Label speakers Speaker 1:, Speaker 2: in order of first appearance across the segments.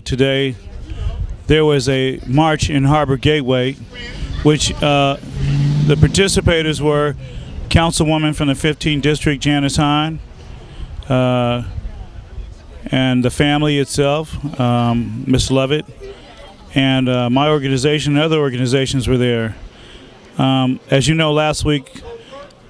Speaker 1: Today, there was a march in Harbor Gateway, which the participators were Councilwoman from the 15th District, Janice Hahn, and the family itself, Ms. Lovett, and my organization and other organizations were there. As you know, last week,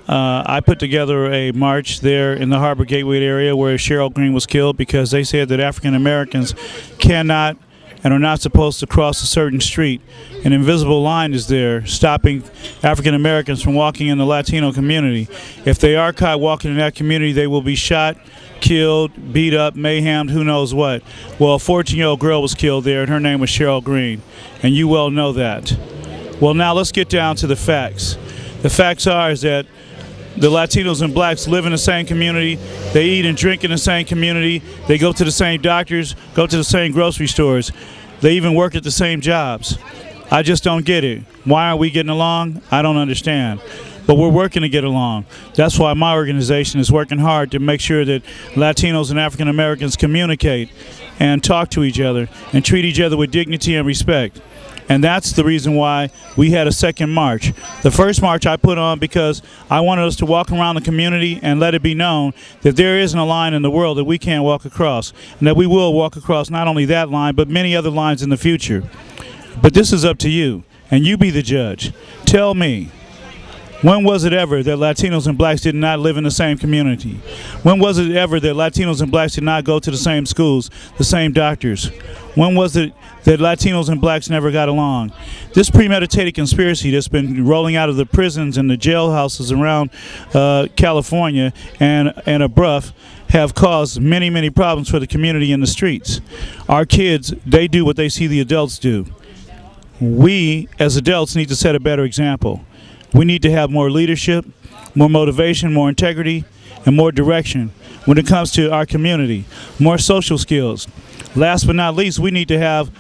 Speaker 1: I put together a march there in the Harbor Gateway area where Cheryl Green was killed because they said that African Americans cannot and are not supposed to cross a certain street. An invisible line is there stopping African Americans from walking in the Latino community. If they are caught walking in that community, they will be shot, killed, beat up, mayhemed, who knows what. Well, a 14-year-old girl was killed there, and her name was Cheryl Green, and you well know that. Well, now let's get down to the facts. The facts are is that the Latinos and blacks live in the same community. They eat and drink in the same community. They go to the same doctors, go to the same grocery stores. They even work at the same jobs. I just don't get it. Why aren't we getting along? I don't understand. But we're working to get along. That's why my organization is working hard to make sure that Latinos and African Americans communicate and talk to each other and treat each other with dignity and respect. And that's the reason why we had a second march. The first march I put on because I wanted us to walk around the community and let it be known that there isn't a line in the world that we can't walk across, and that we will walk across not only that line but many other lines in the future. But this is up to you, and you be the judge. Tell me, when was it ever that Latinos and blacks did not live in the same community? When was it ever that Latinos and blacks did not go to the same schools, the same doctors? When was it that Latinos and blacks never got along? This premeditated conspiracy that's been rolling out of the prisons and the jailhouses around California and abroad have caused many, many problems for the community in the streets. Our kids, they do what they see the adults do. We, as adults, need to set a better example. We need to have more leadership, more motivation, more integrity, and more direction when it comes to our community, more social skills. Last but not least, we need to have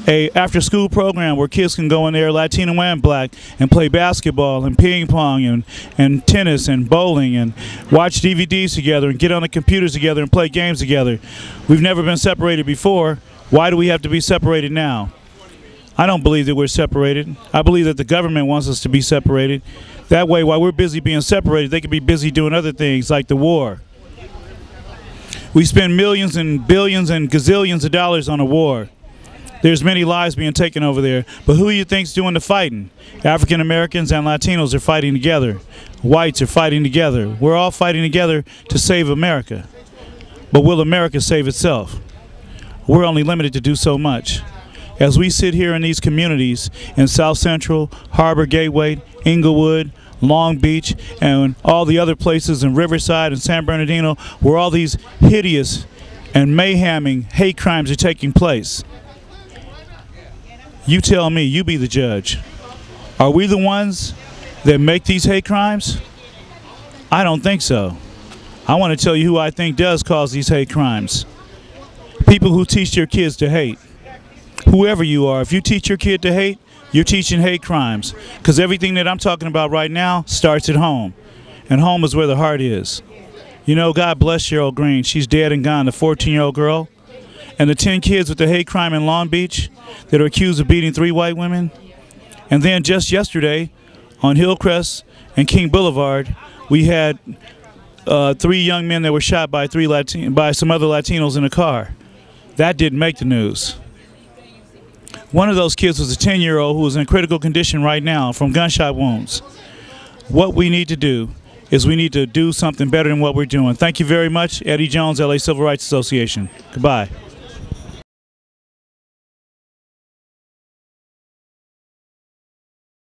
Speaker 1: a after-school program where kids can go in there, Latino and black, and play basketball and ping pong and tennis and bowling and watch DVDs together and get on the computers together and play games together. We've never been separated before. Why do we have to be separated now? I don't believe that we're separated. I believe that the government wants us to be separated. That way, while we're busy being separated, they could be busy doing other things like the war. We spend millions and billions and gazillions of dollars on a war. There's many lives being taken over there. But who do you think's doing the fighting? African Americans and Latinos are fighting together. Whites are fighting together. We're all fighting together to save America. But will America save itself? We're only limited to do so much. As we sit here in these communities in South Central, Harbor Gateway, Inglewood, Long Beach, and all the other places in Riverside and San Bernardino, where all these hideous and mayheming hate crimes are taking place. You tell me, you be the judge. Are we the ones that make these hate crimes? I don't think so. I want to tell you who I think does cause these hate crimes. People who teach their kids to hate. Whoever you are, if you teach your kid to hate, you're teaching hate crimes. Because everything that I'm talking about right now starts at home. And home is where the heart is. You know, God bless Cheryl Green. She's dead and gone, the 14-year-old girl. And the 10 kids with the hate crime in Long Beach that are accused of beating 3 white women. And then just yesterday on Hillcrest and King Boulevard, we had 3 young men that were shot by some other Latinos in a car. That didn't make the news. One of those kids was a 10-year-old who is in critical condition right now from gunshot wounds. What we need to do is we need to do something better than what we're doing. Thank you very much. Eddie Jones, LA Civil Rights Association. Goodbye.